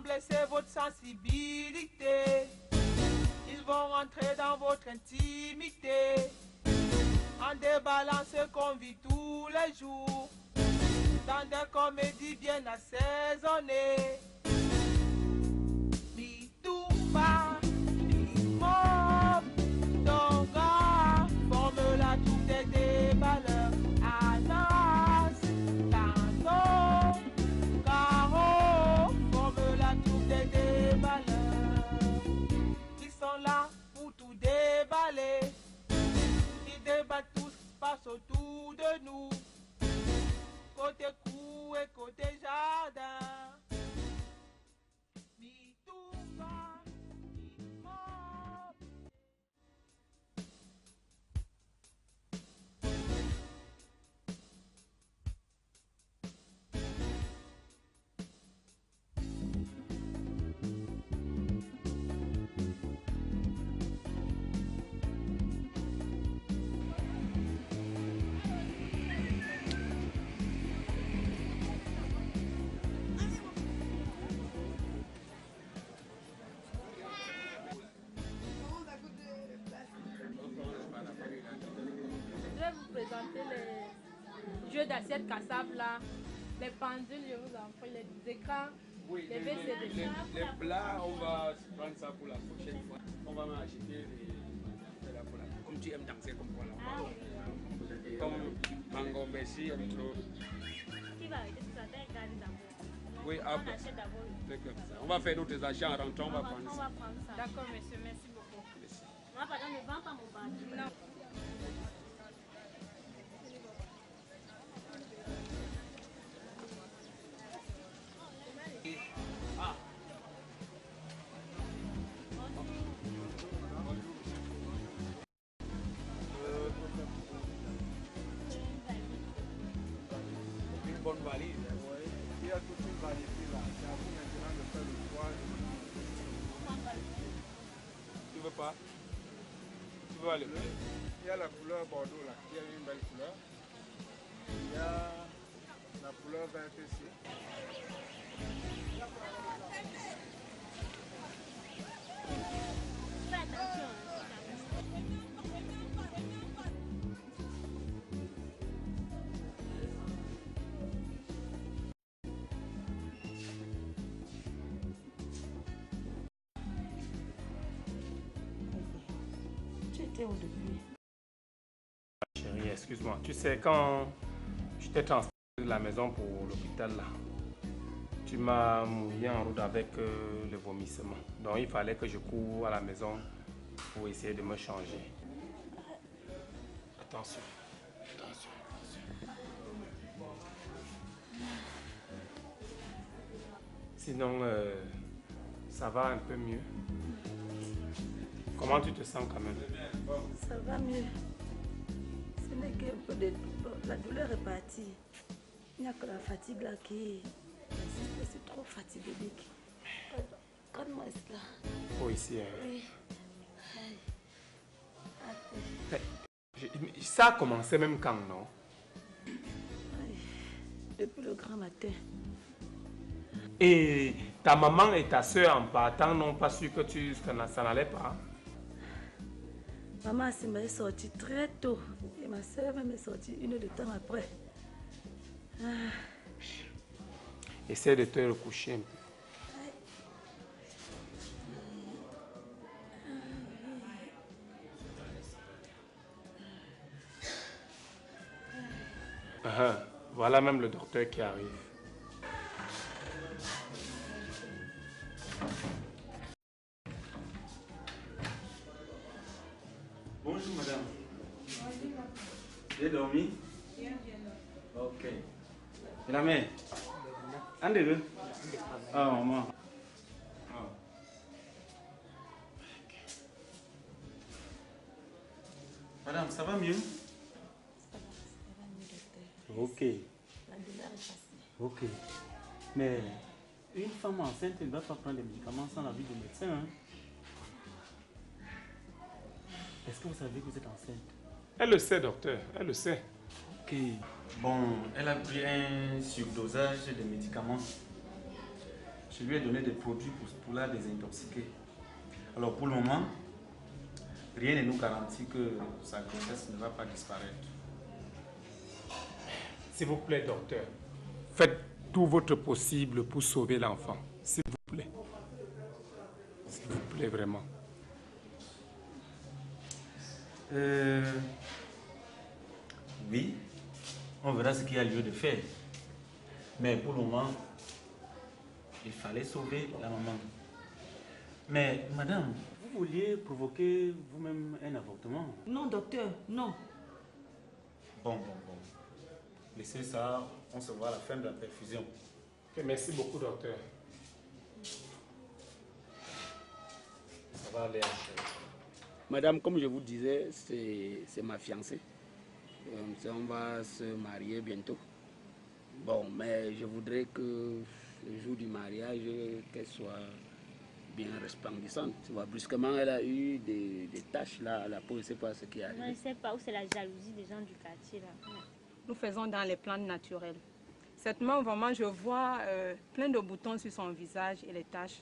blesser votre sensibilité. Ils vont rentrer dans votre intimité en déballant ce qu'on vit tous les jours dans des comédies bien assaisonnées. Bitumba, Bimop, Tonga, forme la troupe des déballeurs. Anas, Tando, Caro, forme la troupe des déballeurs. Ils sont là pour tout déballer. Ils débattent tous, passent autour de nous. Côté cou et côté jardin. Bitumba, Bimop. Je vais vous présenter les jeux d'assiette cassable là, les pendules, je vous en prie, les écrans, Oui, les VCD. les plats, on va prendre ça pour la prochaine fois. On va m'acheter les là pour la. Comme tu aimes danser comme moi là. Comme Mango Messi aime trop. Qui va arrêter tout ça? Regarder d'abord. Oui, On après. achète d'abord. C'est comme ça. On va faire d'autres achats en rentrant, on va prendre On ça. va prendre ça. D'accord monsieur, merci beaucoup. Merci. Moi, pardon, ne vends pas mon bâton. Non. Une bonne valise. Oui, il y a toute une variété là. C'est à vous maintenant de faire le choix. Tu veux pas? Tu veux aller? Il y a la couleur bordeaux là, qui a une belle couleur. Il y a la couleur verte ici. Fais attention. Tu étais où depuis? Chérie, excuse-moi. Tu sais, quand je t'ai transféré de la maison pour l'hôpital, là, tu m'as mouillé en route avec le vomissement. Donc, il fallait que je cours à la maison pour essayer de me changer. Attention. Attention. Sinon, ça va un peu mieux. Comment tu te sens quand même? Ça va mieux. Ce n'est qu'un peu de... La douleur est partie. Il n'y a que la fatigue là qui... Je suis trop fatiguée, Dick. Quand-moi là. Oh, ici. Hein. Oui. Ça a commencé même quand, non? Depuis le grand matin. Et ta maman et ta soeur en partant n'ont pas su que ça n'allait pas? Maman m'est sortie très tôt. Et ma soeur même est sortie une heure de temps après. Essaie de te recoucher un peu. Voilà même le docteur qui arrive. Bonjour madame. J'ai dormi? Bien. Ok. Et la mère? Un des deux? Ah, maman. Ah. Madame, ça va mieux? Ça va mieux, docteur. Ok. La douleur est passée. Ok. Mais une femme enceinte ne doit pas prendre des médicaments sans l'avis du médecin. Hein? Est-ce que vous savez que vous êtes enceinte? Elle le sait, docteur. Elle le sait. Ok. Bon, elle a pris un surdosage de médicaments. Je Je lui ai donné des produits pour la désintoxiquer. Alors pour le moment, rien ne nous garantit que sa grossesse ne va pas disparaître. S'il vous plaît, docteur, faites tout votre possible pour sauver l'enfant. S'il vous plaît. S'il vous plaît, vraiment. Oui, on verra ce qu'il y a lieu de faire. Mais pour le moment, il fallait sauver la maman. Mais madame, vous vouliez provoquer vous-même un avortement? Non, docteur, non. Bon. Laissez ça, on se voit à la fin de la perfusion. Okay, merci beaucoup, docteur. Ça va aller après. Madame, comme je vous disais, c'est ma fiancée. On va se marier bientôt. Bon, mais je voudrais que le jour du mariage, qu'elle soit bien resplendissante. Tu vois, brusquement, elle a eu des taches là, la peau, je ne sais pas ce qui arrive. Je ne sais pas où c'est la jalousie des gens du quartier là. Nous faisons dans les plantes naturelles. Certainement, vraiment, je vois plein de boutons sur son visage et les taches.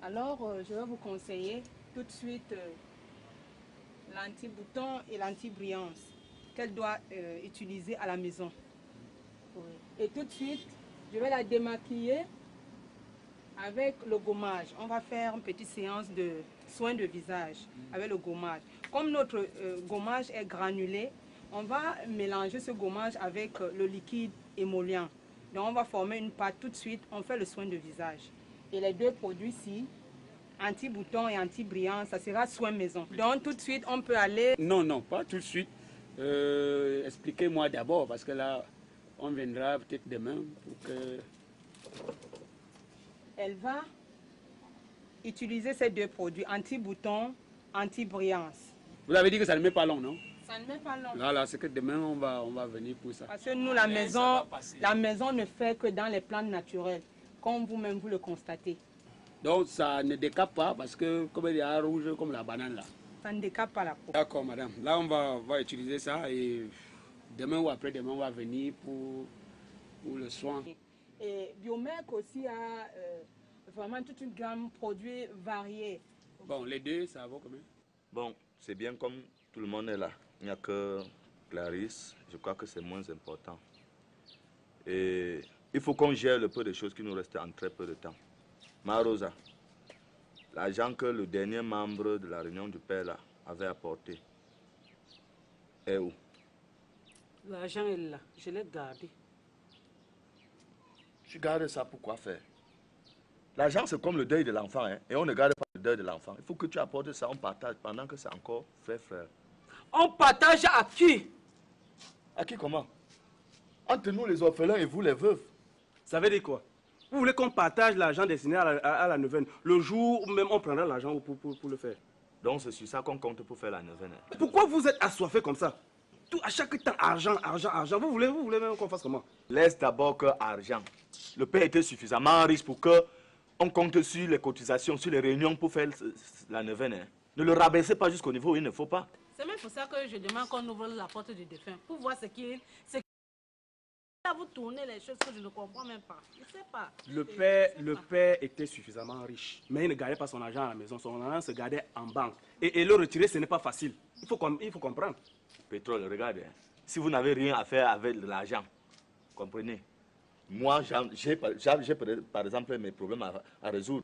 Alors, je vais vous conseiller tout de suite l'anti-bouton et l'anti-brillance qu'elle doit utiliser à la maison. Oui. Et tout de suite, je vais la démaquiller avec le gommage. On va faire une petite séance de soins de visage avec le gommage. Comme notre gommage est granulé, on va mélanger ce gommage avec le liquide émollient. Donc on va former une pâte tout de suite, on fait le soin de visage. Et les deux produits-ci, anti-bouton et anti-brillant, ça sera soin maison. Donc tout de suite, on peut aller... Non, pas tout de suite. Expliquez-moi d'abord, parce que là, on viendra peut-être demain pour que... Elle va utiliser ces deux produits, anti-bouton, anti-brillance. Vous avez dit que ça ne met pas long, non? Ça ne met pas long. Là, c'est que demain, on va venir pour ça. Parce que nous, la maison ne fait que dans les plantes naturelles, comme vous-même vous le constatez. Donc, ça ne décape pas, parce que comme il y a rouge, comme la banane là. Ça ne décape pas la peau. D'accord, madame. Là, on va utiliser ça et demain ou après-demain, on va venir pour le soin. Et Biomec aussi a vraiment toute une gamme de produits variés. Bon, les deux, ça vaut combien? Bon, c'est bien comme tout le monde est là. Il n'y a que Clarisse, je crois que c'est moins important. Et il faut qu'on gère le peu de choses qui nous restent en très peu de temps. Marosa, l'argent que le dernier membre de la réunion du père là avait apporté est où? L'argent est là, je l'ai gardé. Tu gardes ça pour quoi faire? L'argent c'est comme le deuil de l'enfant, hein, et on ne garde pas le deuil de l'enfant. Il faut que tu apportes ça, on partage pendant que c'est encore frère. On partage à qui? À qui comment? Entre nous les orphelins et vous les veuves. Ça veut dire quoi? Vous voulez qu'on partage l'argent destiné à la neuvaine? Le jour où même on prendra l'argent pour le faire. Donc c'est sur ça qu'on compte pour faire la neuvaine. Hein. Pourquoi vous êtes assoiffé comme ça? Tout, à chaque temps, argent. Vous voulez même qu'on fasse comment? Laisse d'abord que argent. Le père était suffisamment riche pour que on compte sur les cotisations, sur les réunions pour faire la neuvaine. Hein. Ne le rabaissez pas jusqu'au niveau où il ne faut pas. C'est même pour ça que je demande qu'on ouvre la porte du défunt, pour voir ce qui est... Là, vous tournez les choses que je ne comprends même pas. Je ne sais pas. Le père était suffisamment riche, mais il ne gardait pas son argent à la maison. Son argent se gardait en banque. Et le retirer, ce n'est pas facile. Il faut comprendre. Pétrole, regardez. Hein. Si vous n'avez rien à faire avec l'argent, comprenez. Moi, j'ai par exemple mes problèmes à résoudre.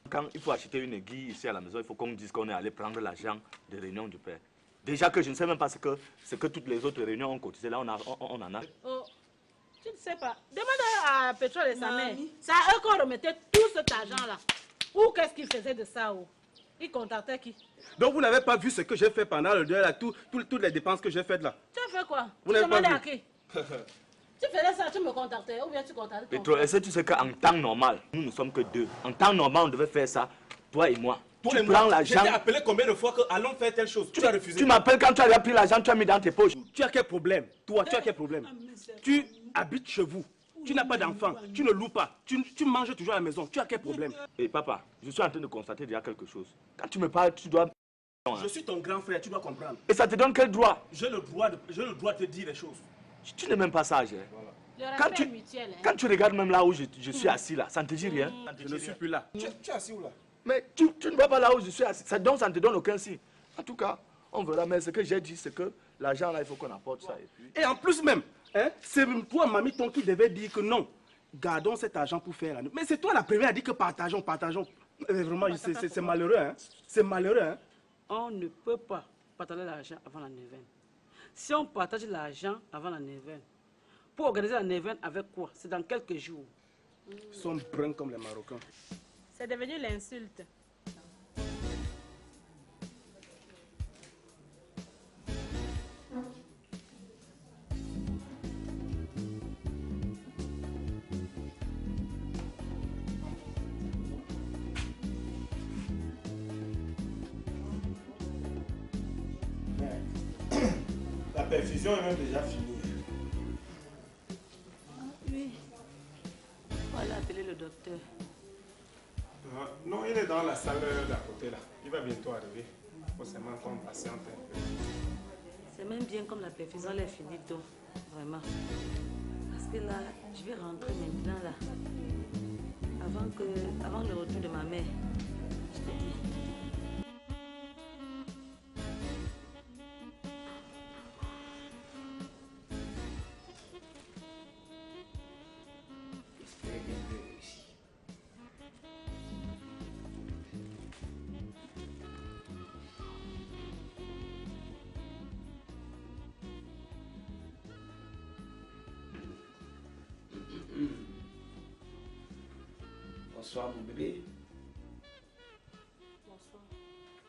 Quand il faut acheter une aiguille ici à la maison, il faut qu'on dise qu'on est allé prendre l'argent des réunions du père. Déjà que je ne sais même pas ce que toutes les autres réunions ont cotisé. Là, on en a. Oh, tu ne sais pas. Demande à Pétrole et sa mère. C'est à eux qu'on remettait tout cet argent-là. Ou qu'est-ce qu'ils faisaient de ça? Ils contactaient qui? Donc vous n'avez pas vu ce que j'ai fait pendant le deuil, toutes les dépenses que j'ai faites là? Tu as fait quoi? Vous tu n'avez pas vu? à qui? Tu faisais ça, tu me contactais ou bien tu contactais ton Pétrole, est-ce que tu sais qu'en temps normal, nous ne sommes que deux. En temps normal, on devait faire ça, toi et moi. Toi tu et prends moi, l'argent. je t'ai appelé combien de fois que allons faire telle chose? Tu as refusé. Tu m'appelles quand tu as pris l'argent, tu as mis dans tes poches. Tu as quel problème? Toi, tu as quel problème? Tu habites chez vous. Tu n'as pas d'enfant. Tu ne loues pas. Tu manges toujours à la maison. Tu as quel problème? Et papa, je suis en train de constater déjà quelque chose. Quand tu me parles, tu dois... Je suis ton grand frère, tu dois comprendre. Et ça te donne quel droit? J'ai le droit de te dire les choses. Tu n'es même pas sage. Hein? Le respect est mutuel. Hein. Quand tu regardes même là où je suis assis là, ça ne te dit rien. Je ne suis plus là. Tu es assis où là? Mais tu ne vas pas là où je suis assis. Ça ne te donne aucun signe. En tout cas, on verra. Mais ce que j'ai dit, c'est que l'argent là, il faut qu'on apporte ça. Et en plus même, hein, c'est toi, Mamie Ton, qui devait dire que non, gardons cet argent pour faire. Mais c'est toi la première à dire que partageons. Vraiment, c'est malheureux. Hein. C'est malheureux. Hein. On ne peut pas partager l'argent avant la neuvaine. Si on partage l'argent avant la neuvaine, pour organiser la neuvaine avec quoi? C'est dans quelques jours. Ils sont bruns comme les Marocains. C'est devenu l'insulte. La perfusion est même déjà finie. Oui. On va aller appeler le docteur. Non, il est dans la salle d'à côté là. Il va bientôt arriver. Il faut seulement qu'on patiente un peu. C'est même bien comme la perfusion elle est finie donc, vraiment. Parce que là, je vais rentrer maintenant là. Avant le retour de ma mère. Je te dis. Bonsoir mon bébé. Bonsoir.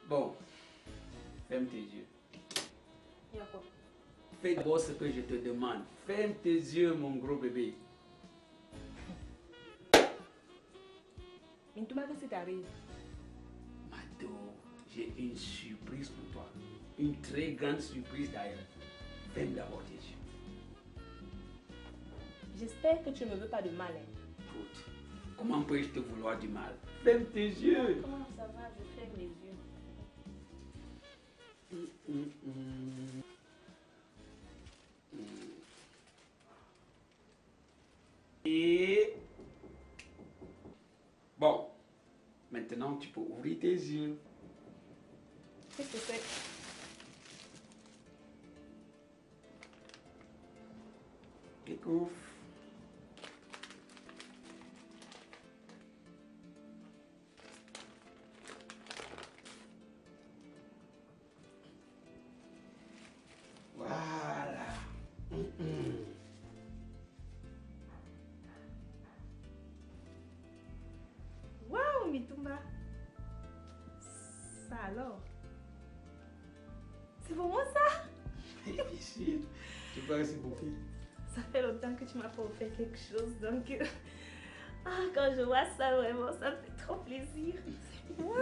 Bon, ferme tes yeux. Il y a quoi? Fais d'abord ce que je te demande. Ferme tes yeux mon gros bébé. Mintouma, qu'est-ce qui t'arrive? Mado, j'ai une surprise pour toi. Une très grande surprise d'ailleurs. Ferme d'abord tes yeux. J'espère que tu ne me veux pas de mal. Hein. Écoute, comment peux-je te vouloir du mal? Ferme tes yeux. Comment ça va? Je ferme les yeux. Et bon, maintenant tu peux ouvrir tes yeux. Qu'est-ce que c'est? Découvre. Voilà. Waouh, Mitumba. Ça alors? C'est pour moi ça? Bien sûr. Tu peux rester pour qui? Ça fait longtemps que tu m'as pas offert quelque chose, donc... quand je vois ça, vraiment, ça me fait trop plaisir. Waouh!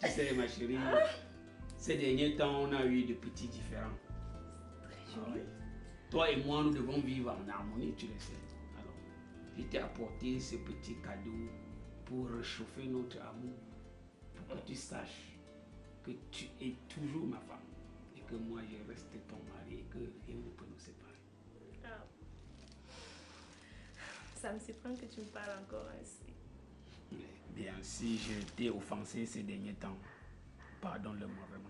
Tu sais, ma chérie, ces derniers temps, on a eu de petits différends. Très joli. Toi et moi, nous devons vivre en harmonie, tu le sais. Alors, je t'ai apporté ce petit cadeau pour réchauffer notre amour, pour que tu saches que tu es toujours ma femme et que moi, je reste ton mari et que rien ne peut nous séparer. Ah. Ça me surprend que tu me parles encore ainsi. Bien, si je t'ai offensé ces derniers temps, pardonne-le-moi vraiment.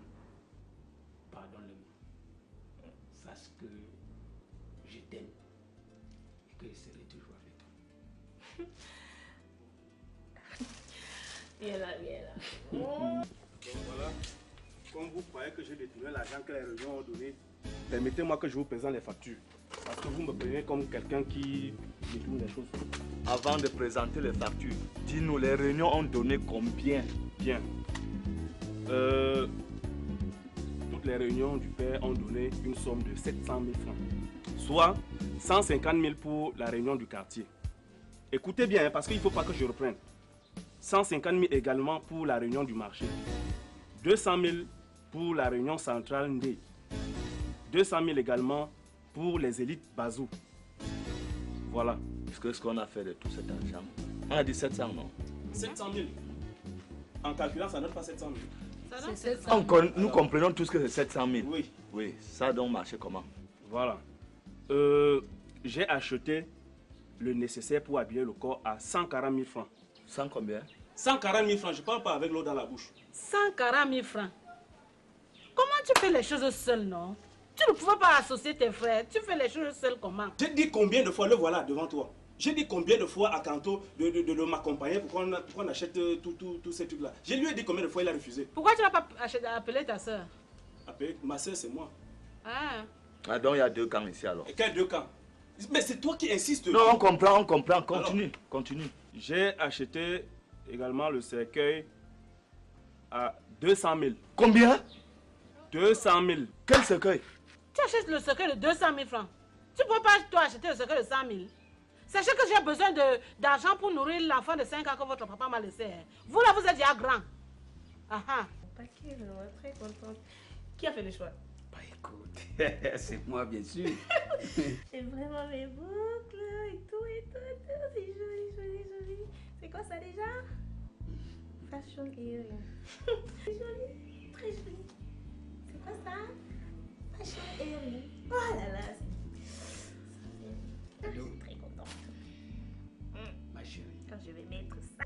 Pardonne-le-moi. Sache que je t'aime et que je serai toujours avec toi. Viens là. Donc voilà, comme vous croyez que j'ai détourné l'argent que les réunions ont donné, permettez-moi que je vous présente les factures. Parce que vous me prenez comme quelqu'un qui détourne les choses. Avant de présenter les factures, dis-nous, les réunions ont donné combien? Bien. Toutes les réunions du père ont donné une somme de 700 000 francs. Soit 150 000 pour la réunion du quartier. Écoutez bien, parce qu'il ne faut pas que je reprenne. 150 000 également pour la réunion du marché. 200 000 pour la réunion centrale Ndé. 200 000 également pour les élites Bazou. Voilà. Qu'est-ce qu'on a fait de tout cet argent? On a dit 700, non? 700 000. En calculant, ça ne donne pas 700 000. Nous comprenons tous que c'est 700 000. Oui. Oui, ça donc marché comment? Voilà. J'ai acheté le nécessaire pour habiller le corps à 140 000 francs. 100 combien? 140 000 francs, je parle pas avec l'eau dans la bouche. 140 000 francs. Comment tu fais les choses seul, non? Tu ne pouvais pas associer tes frères. Tu fais les choses seul comment? J'ai dit combien de fois, le voilà devant toi. J'ai dit combien de fois à Kanto de m'accompagner pour qu'on achète tous ces trucs-là. Je lui ai dit combien de fois il a refusé. Pourquoi tu n'as pas appelé ta soeur? Ma soeur, c'est moi. Ah, donc il y a 2 camps ici alors. Et quel 2 camps? Mais c'est toi qui insistes. Non, on comprend. Continue, alors, continue. J'ai acheté également le cercueil à 200 000. Combien? 200 000. Quel cercueil? Tu achètes le cercueil de 200 000 francs. Tu ne peux pas toi acheter le cercueil de 100 000. Sachez que j'ai besoin d'argent pour nourrir l'enfant de 5 ans que votre papa m'a laissé. Vous là, vous êtes déjà grand. Paquet, très contente. Qui a fait le choix? Bah écoute, c'est moi bien sûr. C'est vraiment mes boucles et tout. C'est joli. C'est quoi ça déjà? Fashion earring. C'est joli, très joli. C'est quoi ça? Fashion earring. Oh là là, je suis très contente. Ma chérie. Quand je vais mettre ça.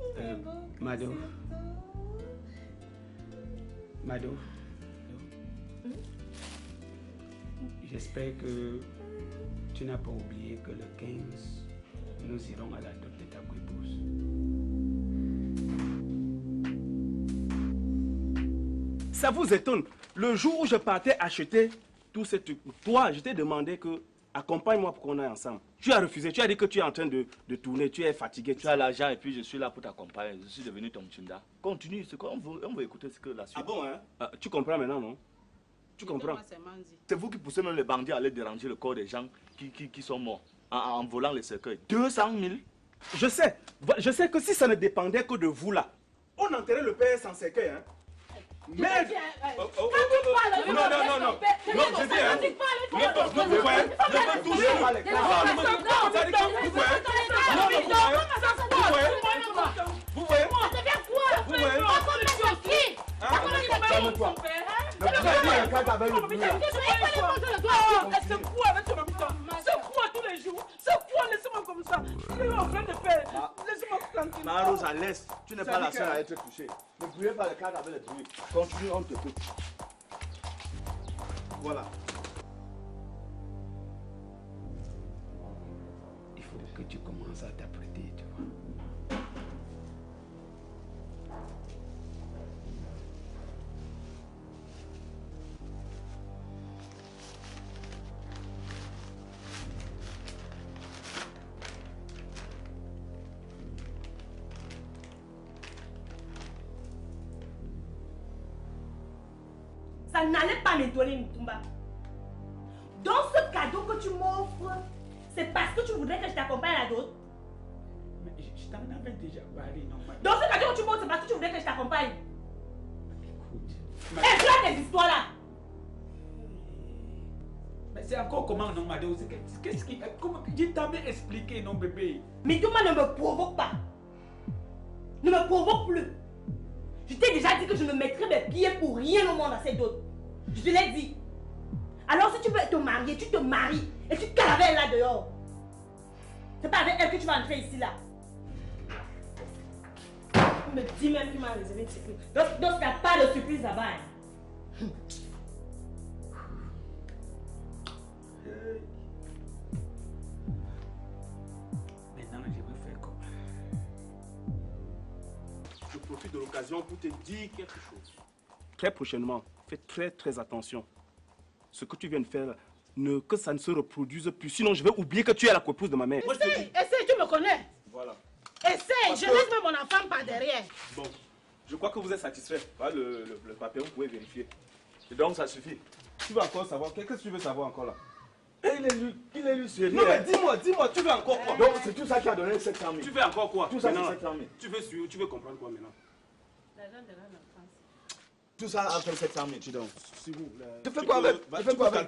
Mado. J'espère que tu n'as pas oublié que le 15, nous irons à la dot de ta épouse. Ça vous étonne? Le jour où je partais acheter tous ces trucs, toi, je t'ai demandé que accompagne-moi pour qu'on aille ensemble. Tu as refusé, tu as dit que tu es en train de tourner, tu es fatigué. Tu as l'argent et puis je suis là pour t'accompagner. Je suis devenu ton tunda. Continue, on veut écouter ce que la suite. Ah bon, hein? Tu comprends maintenant, non? Tu comprends? C'est vous qui poussez même les bandits à aller déranger le corps des gens qui sont morts en volant les cercueils. 200 000? Je sais que si ça ne dépendait que de vous là, on enterrait le père sans cercueil, hein? Mais... Non, je dis, hein? Ne touchez pas les Marosa, laisse. Tu n'es pas la seule à être touchée. Ne brûlez pas le cadre avec les bruits. Continue, on te coupe. Voilà. Il faut que tu commences à t'apprêter, tu vois. Ça n'allait pas m'étonner, Mtumba. Donc ce cadeau que tu m'offres, c'est parce que tu voudrais que je t'accompagne à d'autres. Mais je t'en avais déjà parlé, non? Donc ce cadeau que tu m'offres, c'est parce que tu voudrais que je t'accompagne. Écoute. Et voilà tes histoires là. Mais c'est encore comment, non, Mado? Qu'est-ce qui... Je t'avais expliqué, non, bébé? Mtumba, ne me provoque pas. Ne me provoque plus. Je t'ai déjà dit que je ne mettrai mes pieds pour rien au monde à cette autre. Je te l'ai dit. Alors si tu veux te marier, tu te maries et tu calavères là dehors. C'est pas avec elle que tu vas entrer ici là. Tu me dis même qu'il m'a réservé une surprise. Donc il n'y a pas de surprise là-bas. Maintenant, je vais faire quoi? Je profite de l'occasion pour te dire quelque chose. Très prochainement, fais très attention. Ce que tu viens de faire, que ça ne se reproduise plus. Sinon, je vais oublier que tu es la coépouse de ma mère. Essaye, tu me connais. Voilà. Essaye, je laisse même mon enfant par derrière. Bon, je crois que vous êtes satisfait. Voilà le papier, vous pouvez vérifier. Et donc, ça suffit. Tu veux encore savoir? Qu'est-ce que tu veux savoir encore là? Et il est lu sérieux. Non, mais dis-moi, tu veux encore quoi? Donc, c'est tout ça qui a donné 700 000. Tu veux encore quoi? Tout ça, c'est 700 000. Tu veux comprendre quoi maintenant? L'argent de la France. Tout ça a fait 700 000. Donc, si vous... Tu fais quoi avec?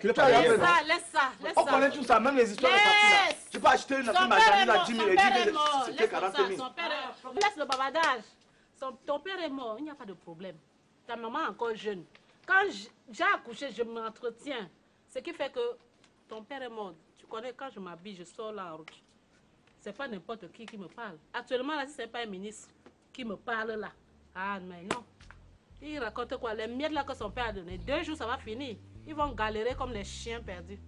Laisse ça. On connaît tout ça, même les histoires de partie là. Tu peux acheter une marchandise à 10 000 et 10 000, c'était 40 000. Laisse le bavardage. Ton père est mort, il n'y a pas de problème. ta maman est encore jeune. Quand j'ai accouché, je m'entretiens. Ce qui fait que ton père est mort. Tu connais, quand je m'habille, je sors là en route. C'est pas n'importe qui me parle. Actuellement, là, si ce n'est pas un ministre qui me parle là. Ah, mais non. Il raconte quoi? Les miettes là que son père a donné. 2 jours, ça va finir. Ils vont galérer comme les chiens perdus.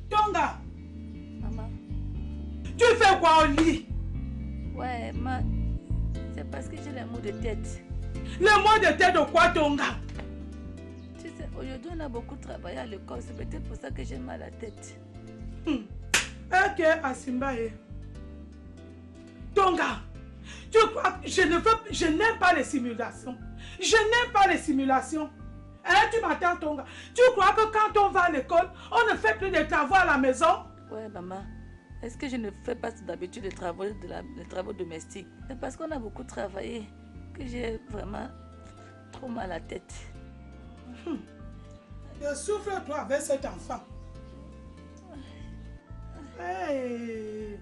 Tonga! Maman. Tu fais quoi au lit? Ouais, c'est parce que j'ai les maux de tête. Les maux de tête de quoi, Tonga? Tu sais, aujourd'hui on a beaucoup travaillé à l'école, c'est peut-être pour ça que j'ai mal à la tête. Ok, Asimbaye. Tonga, tu crois que je n'aime pas les simulations. Je n'aime pas les simulations. Hein, tu m'attends, Tonga. Tu crois que quand on va à l'école, on ne fait plus de travaux à la maison? Ouais, maman. Est-ce que je ne fais pas d'habitude les travaux domestiques? C'est parce qu'on a beaucoup travaillé que j'ai vraiment trop mal à la tête. Souffle-toi avec cet enfant. Hey.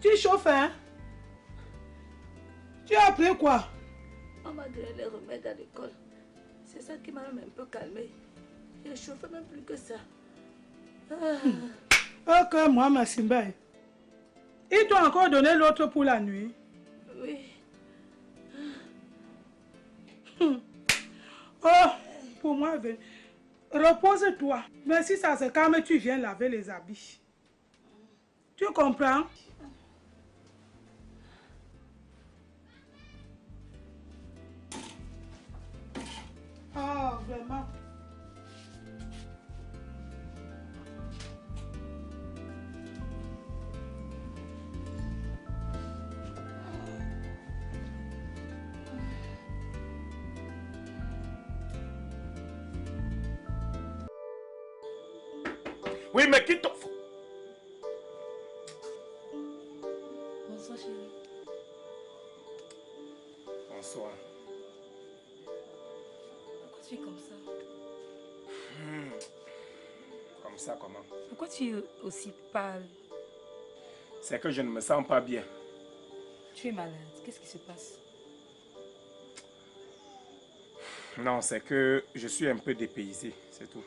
Tu chauffes, hein? Tu as appris quoi? On m'a donné les remèdes à l'école. C'est ça qui m'a même un peu calmé. Je chauffais même plus que ça. Ok, moi, ma Simbaye. Ils t'ont encore donné l'autre pour la nuit? Oui. Oh, pour moi, repose-toi. Mais si ça se calme, tu viens laver les habits. Tu comprends? Ah, vraiment. Oui, mais qui t'en fout? Bonsoir, chérie. Bonsoir. Pourquoi tu es comme ça? Comme ça, comment? Pourquoi tu es aussi pâle? C'est que je ne me sens pas bien. Tu es malade. Qu'est-ce qui se passe? Non, c'est que je suis un peu dépaysé, c'est tout.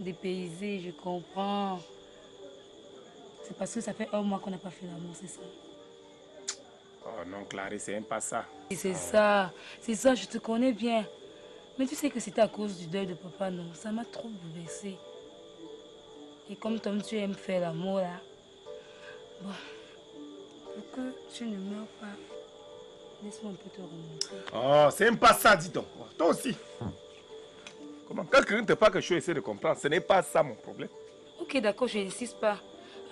Dépaysé, je comprends. C'est parce que ça fait 1 mois qu'on n'a pas fait l'amour, c'est ça? Oh non, Clarisse, c'est même pas ça. C'est ça, je te connais bien. Mais tu sais que c'était à cause du deuil de papa, non? Ça m'a trop bouleversée. Et comme toi, tu aimes faire l'amour, là. Bon, pour que tu ne meurs pas, laisse-moi un peu te remonter. Oh, c'est même pas ça, dis donc. Toi aussi. Comment? Quand quelqu'un te parle que je essaie de comprendre, ce n'est pas ça mon problème. Ok, d'accord, je n'insiste pas.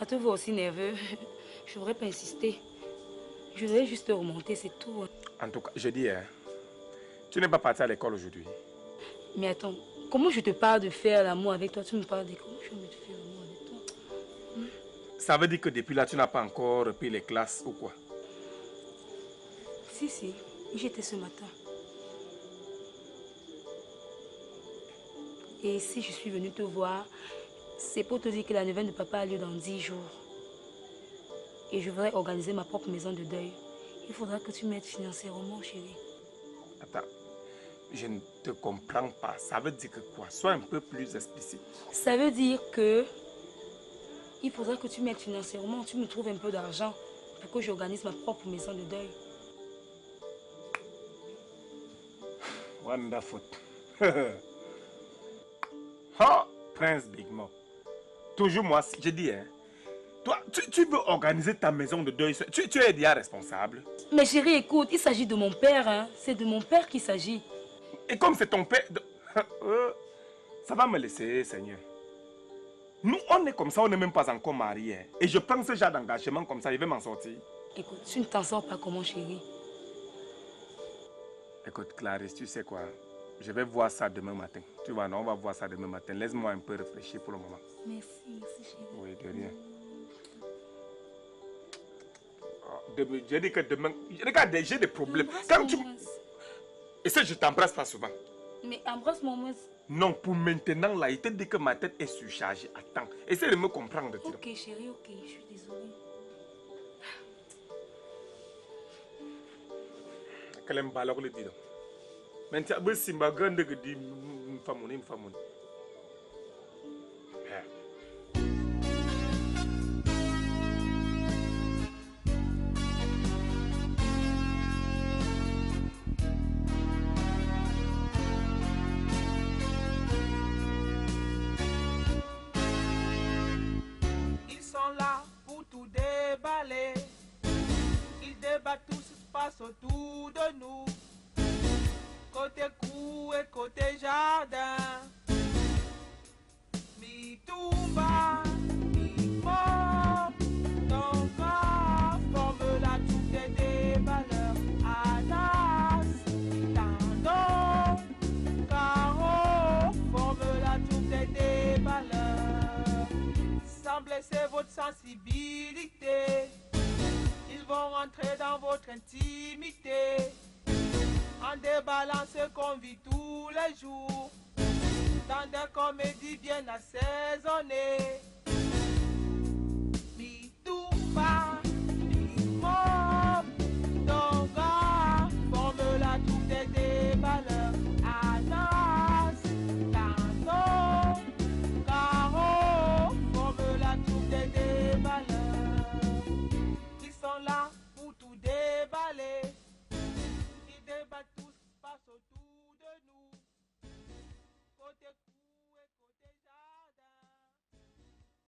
À te voir aussi nerveux, je ne voudrais pas insister. Je voudrais juste te remonter, c'est tout. En tout cas, je dis, hein, tu n'es pas parti à l'école aujourd'hui. Mais attends, comment je te parle de faire l'amour avec toi? Tu me parles de comment je veux te faire l'amour avec toi? Ça veut dire que depuis là, tu n'as pas encore repris les classes ou quoi? Si, j'étais ce matin. Et si je suis venue te voir, c'est pour te dire que la neuvaine de papa a lieu dans 10 jours. Et je voudrais organiser ma propre maison de deuil. Il faudra que tu m'aides financièrement, chérie. Attends, je ne te comprends pas. Ça veut dire que quoi? Sois un peu plus explicite. Ça veut dire que il faudra que tu m'aides financièrement. Tu me trouves un peu d'argent pour que j'organise ma propre maison de deuil. Wonderful. Oh, Prince Big Mo. Toujours moi, je dis, hein. Toi, tu veux organiser ta maison de deuil. Tu es déjà responsable. Mais chérie, écoute, il s'agit de mon père, hein. C'est de mon père qu'il s'agit. Et comme c'est ton père, ça va me laisser, Seigneur. Nous, on est comme ça, on n'est même pas encore mariés. Hein. Et je prends ce genre d'engagement comme ça, je vais m'en sortir. Écoute, tu ne t'en sors pas comment, chérie? Écoute, Clarisse, tu sais quoi? Je vais voir ça demain matin. Tu vois, non, on va voir ça demain matin. Laisse-moi un peu réfléchir pour le moment. Merci chérie. Oui, de rien. Je dis que demain... Regarde, j'ai des problèmes. Quand tu... Et ça, je t'embrasse pas souvent. Mais embrasse-moi moins. Non, pour maintenant, là, il te dit que ma tête est surchargée. Attends, essaie de me comprendre. Ok, chérie, ok, je suis désolée. Quel est le balai le dit? Maintenant, si ma grande dit, une femme. Ils sont là pour tout déballer. Ils débattent tout ce qui se passe autour de nous. Côté cour et côté jardin. Mi tumba, mi mort. Dans ma forme la troupe des valeurs. Anas, tando, caro, forme la troupe des valeurs. Sans blesser votre sensibilité. Ils vont rentrer dans votre intimité. En déballant ce qu'on vit tous les jours. Dans des comédies bien assaisonnées.